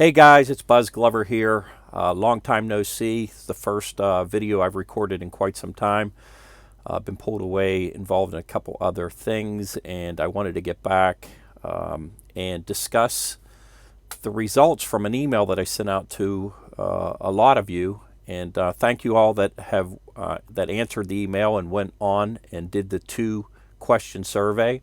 Hey guys, it's Buzz Glover here. Long time no see. It's the first video I've recorded in quite some time. I've been pulled away, involved in a couple other things, and I wanted to get back and discuss the results from an email that I sent out to a lot of you. And thank you all that have that answered the email and went on and did the 2-question survey.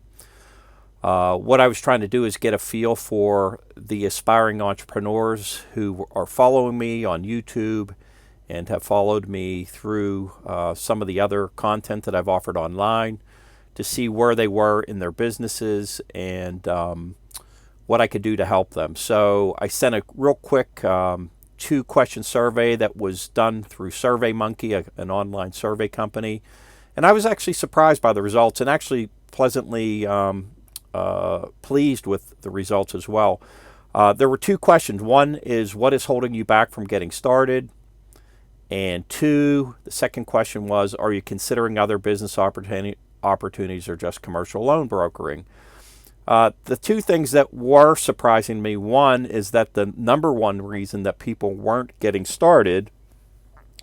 What I was trying to do is get a feel for the aspiring entrepreneurs who are following me on YouTube and have followed me through some of the other content that I've offered online to see where they were in their businesses and what I could do to help them. So I sent a real quick 2-question survey that was done through SurveyMonkey, an online survey company. And I was actually surprised by the results and actually pleasantly pleased with the results as well. There were 2 questions. One is, what is holding you back from getting started? And 2, the second question was, are you considering other business opportunities or just commercial loan brokering? The 2 things that were surprising me, one is that the number one reason that people weren't getting started,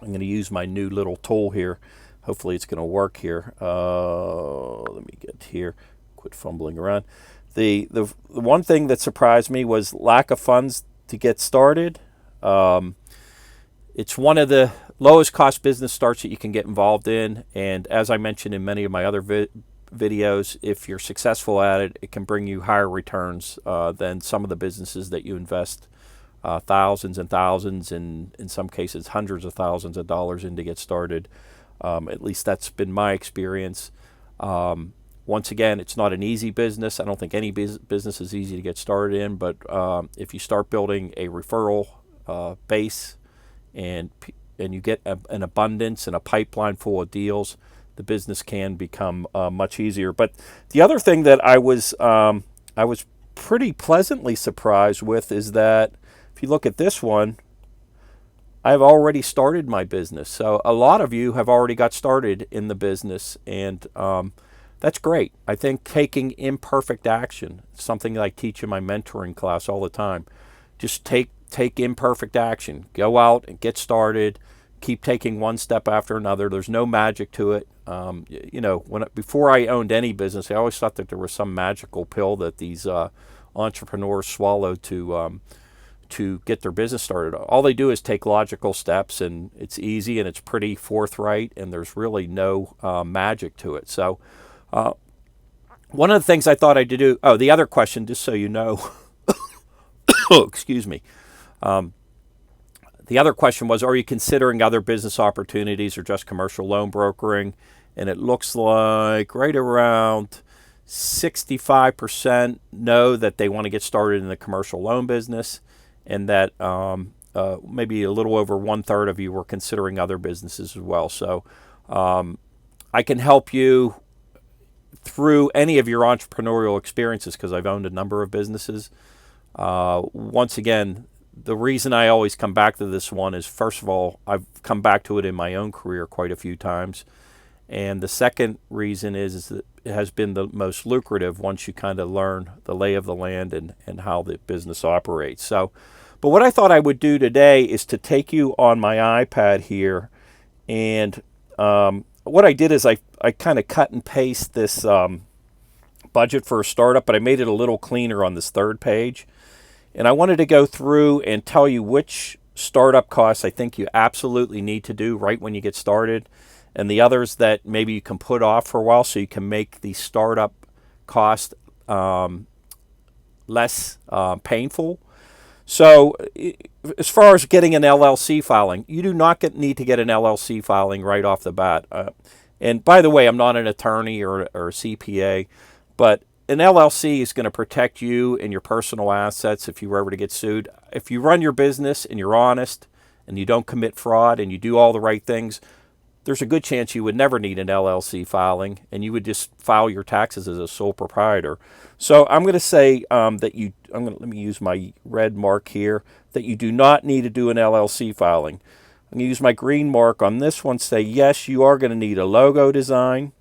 I'm going to use my new little tool here. Hopefully it's going to work here. Let me get here. Quit fumbling around. The one thing that surprised me was lack of funds to get started. It's one of the lowest cost business starts that you can get involved in, and as I mentioned in many of my other videos, if you're successful at it, it can bring you higher returns than some of the businesses that you invest thousands and thousands, and in some cases hundreds of thousands of dollars in to get started. At least that's been my experience. Once again, it's not an easy business. I don't think any business is easy to get started in, but if you start building a referral base and you get an abundance and a pipeline full of deals, the business can become much easier. But the other thing that I was pretty pleasantly surprised with is that if you look at this one, I've already started my business. So a lot of you have already got started in the business, and that's great. I think taking imperfect action, something that I teach in my mentoring class all the time. Just take imperfect action. Go out and get started. Keep taking one step after another. There's no magic to it. Before I owned any business, I always thought that there was some magical pill that these entrepreneurs swallowed to get their business started. All they do is take logical steps, and it's easy and it's pretty forthright, and there's really no magic to it. So one of the things I thought I'd do, the other question, just so you know, excuse me. The other question was, are you considering other business opportunities or just commercial loan brokering? And it looks like right around 65% know that they want to get started in the commercial loan business, and that maybe a little over 1/3 of you were considering other businesses as well. So I can help you through any of your entrepreneurial experiences because I've owned a number of businesses. Once again, the reason I always come back to this one is, first of all, I've come back to it in my own career quite a few times. And the second reason is that it has been the most lucrative once you kind of learn the lay of the land and how the business operates. So, but what I thought I would do today is to take you on my iPad here, and what I did is I kind of cut and paste this budget for a startup, but I made it a little cleaner on this 3rd page. And I wanted to go through and tell you which startup costs I think you absolutely need to do right when you get started, and the others that maybe you can put off for a while so you can make the startup cost less painful. So as far as getting an LLC filing, you do not need to get an LLC filing right off the bat. And by the way, I'm not an attorney or a CPA, but an LLC is going to protect you and your personal assets if you were ever to get sued. If you run your business and you're honest and you don't commit fraud and you do all the right things, there's a good chance you would never need an LLC filing, and you would just file your taxes as a sole proprietor. So I'm going to say let me use my red mark here, that you do not need to do an LLC filing. I'm going to use my green mark on this one, say yes, you are going to need a logo design.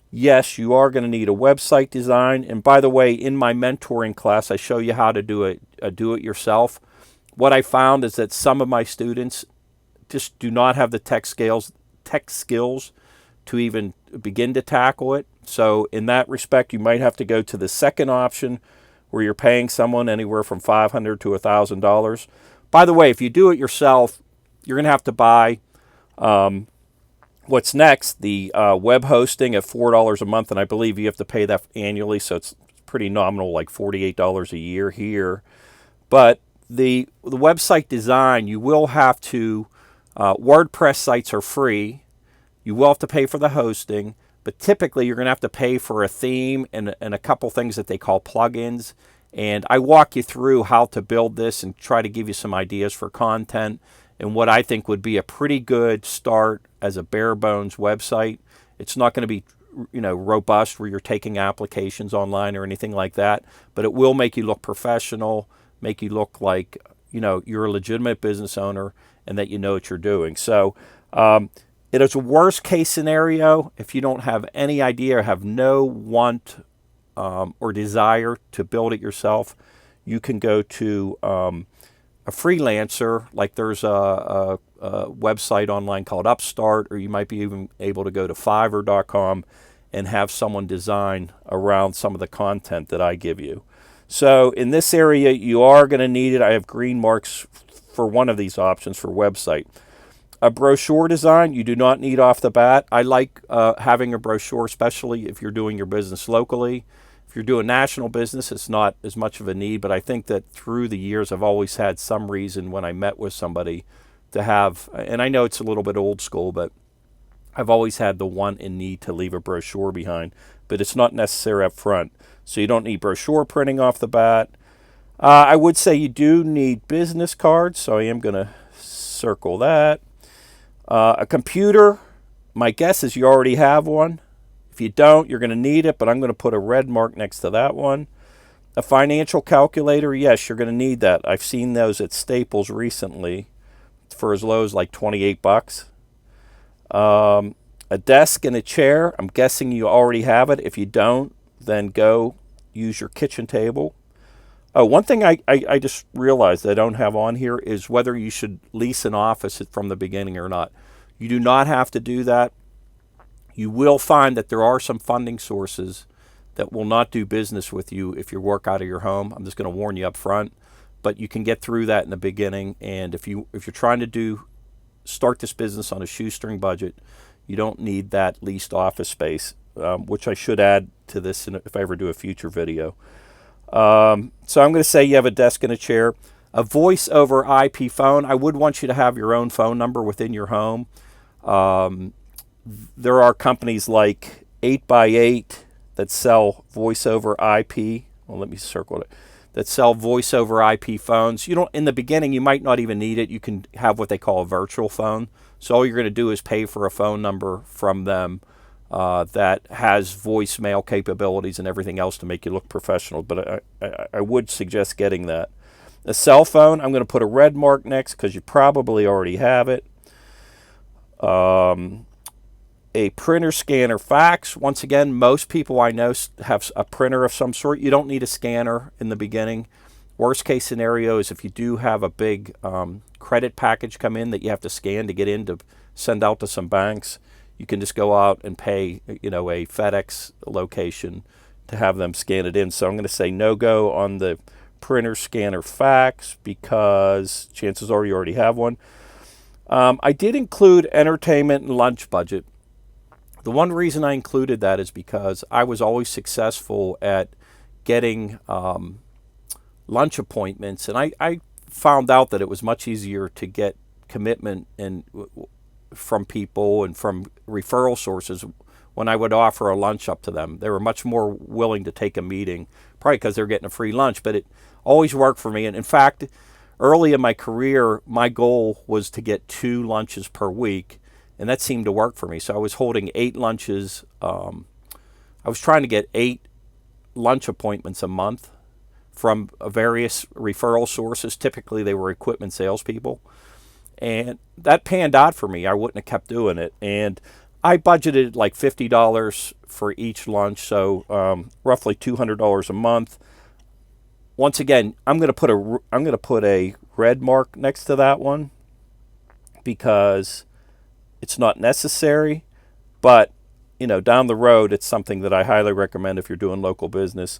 Yes, you are going to need a website design. And by the way, in my mentoring class, I show you how to do it yourself. What I found is that some of my students just do not have the tech skills to even begin to tackle it. So in that respect, you might have to go to the second option, where you're paying someone anywhere from $500 to $1,000. By the way, if you do it yourself, you're going to have to buy what's next, the web hosting at $4 a month, and I believe you have to pay that annually, so it's pretty nominal, like $48 a year here. But the website design, you will have to, WordPress sites are free. You will have to pay for the hosting, but typically you're going to have to pay for a theme and a couple things that they call plugins. And I walk you through how to build this and try to give you some ideas for content and what I think would be a pretty good start as a bare bones website. It's not going to be, robust where you're taking applications online or anything like that, but it will make you look professional, make you look like, you're a legitimate business owner and that you know what you're doing. So it is a worst case scenario if you don't have any idea or have no want or desire to build it yourself. You can go to a freelancer, like there's a website online called Upstart, or you might be even able to go to Fiverr.com and have someone design around some of the content that I give you. So in this area, you are going to need it. I have green marks for one of these options for website. A brochure design, you do not need off the bat. I like having a brochure, especially if you're doing your business locally. If you're doing national business, it's not as much of a need, but I think that through the years, I've always had some reason when I met with somebody to have, and I know it's a little bit old school, but I've always had the want and need to leave a brochure behind, but it's not necessary up front. So you don't need brochure printing off the bat. I would say you do need business cards, so I am going to circle that. A computer, my guess is you already have one. If you don't, you're going to need it, but I'm going to put a red mark next to that one. A financial calculator, yes, you're going to need that. I've seen those at Staples recently for as low as like $28. A desk and a chair, I'm guessing you already have it. If you don't, then go use your kitchen table. Oh, one thing I just realized I don't have on here is whether you should lease an office from the beginning or not. You do not have to do that. You will find that there are some funding sources that will not do business with you if you work out of your home. I'm just going to warn you up front, but you can get through that in the beginning. And if you're trying to start this business on a shoestring budget, you don't need that leased office space, which I should add to this if I ever do a future video. So I'm going to say you have a desk and a chair. A voice over IP phone. I would want you to have your own phone number within your home. There are companies like 8x8 that sell voice over IP. Well, let me circle it. That sell voice over IP phones. In the beginning, you might not even need it. You can have what they call a virtual phone. So all you're going to do is pay for a phone number from them that has voicemail capabilities and everything else to make you look professional. But I would suggest getting that. A cell phone, I'm going to put a red mark next because you probably already have it. A printer, scanner, fax. Once again, most people I know have a printer of some sort. You don't need a scanner in the beginning. Worst case scenario is if you do have a big credit package come in that you have to scan to get in to send out to some banks, you can just go out and pay, a FedEx location to have them scan it in. So I'm going to say no-go on the printer, scanner, fax because chances are you already have one. I did include entertainment and lunch budget. The one reason I included that is because I was always successful at getting lunch appointments, and I found out that it was much easier to get commitment from people and from referral sources when I would offer a lunch up to them. They were much more willing to take a meeting, probably because they're getting a free lunch, but it always worked for me. And in fact, early in my career, my goal was to get 2 lunches per week, and that seemed to work for me. So I was holding 8 lunches. I was trying to get 8 lunch appointments a month from various referral sources. Typically, they were equipment salespeople. And that panned out for me. I wouldn't have kept doing it. And I budgeted like $50 for each lunch, so roughly $200 a month. Once again, I'm going to put a red mark next to that one because it's not necessary, but down the road, it's something that I highly recommend if you're doing local business.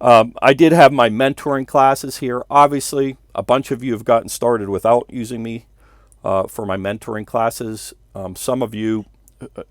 I did have my mentoring classes here. Obviously, a bunch of you have gotten started without using me for my mentoring classes. Some of you,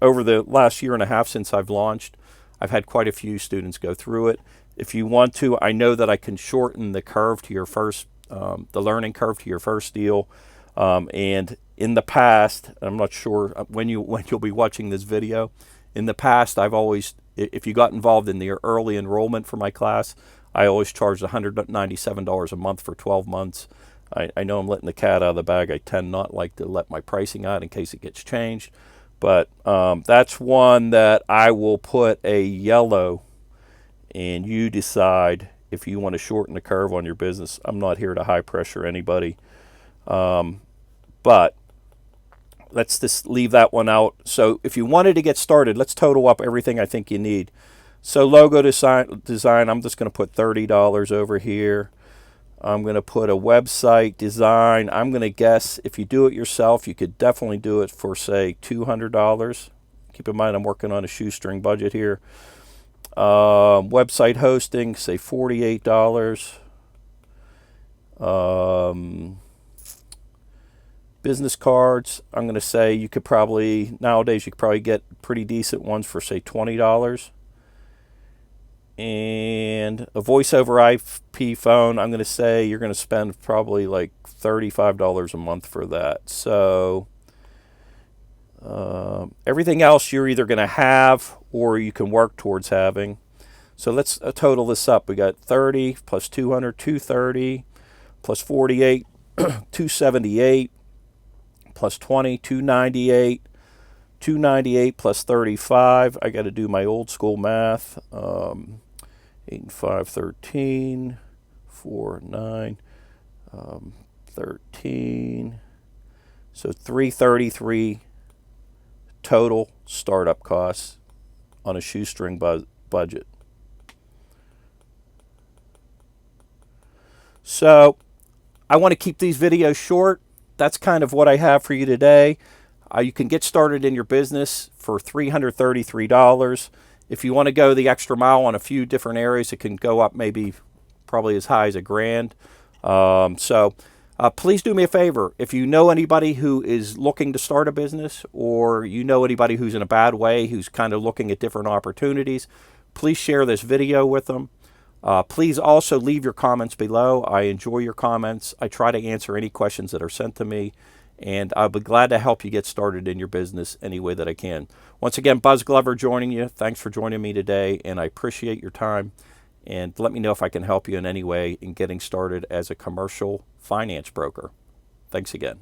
over the last year and a half since I've launched, I've had quite a few students go through it. If you want to, I know that I can shorten the curve to your first, the learning curve to your first deal. And in the past, I'm not sure when you'll be watching this video. In the past, I've always, if you got involved in the early enrollment for my class, I always charged $197 a month for 12 months. I know I'm letting the cat out of the bag. I tend not like to let my pricing out in case it gets changed. But that's one that I will put a yellow, and you decide if you want to shorten the curve on your business. I'm not here to high pressure anybody. But let's just leave that one out. So if you wanted to get started, let's total up everything I think you need. So logo design, I'm just going to put $30 over here. I'm going to put a website design. I'm going to guess if you do it yourself, you could definitely do it for, say, $200. Keep in mind I'm working on a shoestring budget here. Website hosting, say $48. Business cards, I'm going to say nowadays you could probably get pretty decent ones for, say, $20. And a voice over IP phone, I'm going to say you're going to spend probably like $35 a month for that. So everything else you're either going to have or you can work towards having. So let's total this up. We got 30 plus 200, 230, plus 48, 278, plus 20, 298, 298 plus 35. I got to do my old school math. 8 and 5, 13, 4, 9, 13. So 333 total startup costs on a shoestring budget. So I want to keep these videos short. That's kind of what I have for you today. You can get started in your business for $333. If you want to go the extra mile on a few different areas, it can go up maybe probably as high as $1,000. Please do me a favor. If you know anybody who is looking to start a business, or you know anybody who's in a bad way, who's kind of looking at different opportunities, please share this video with them. Please also leave your comments below. I enjoy your comments. I try to answer any questions that are sent to me, and I'll be glad to help you get started in your business any way that I can. Once again, Buzz Glover joining you. Thanks for joining me today, and I appreciate your time. And let me know if I can help you in any way in getting started as a commercial finance broker. Thanks again.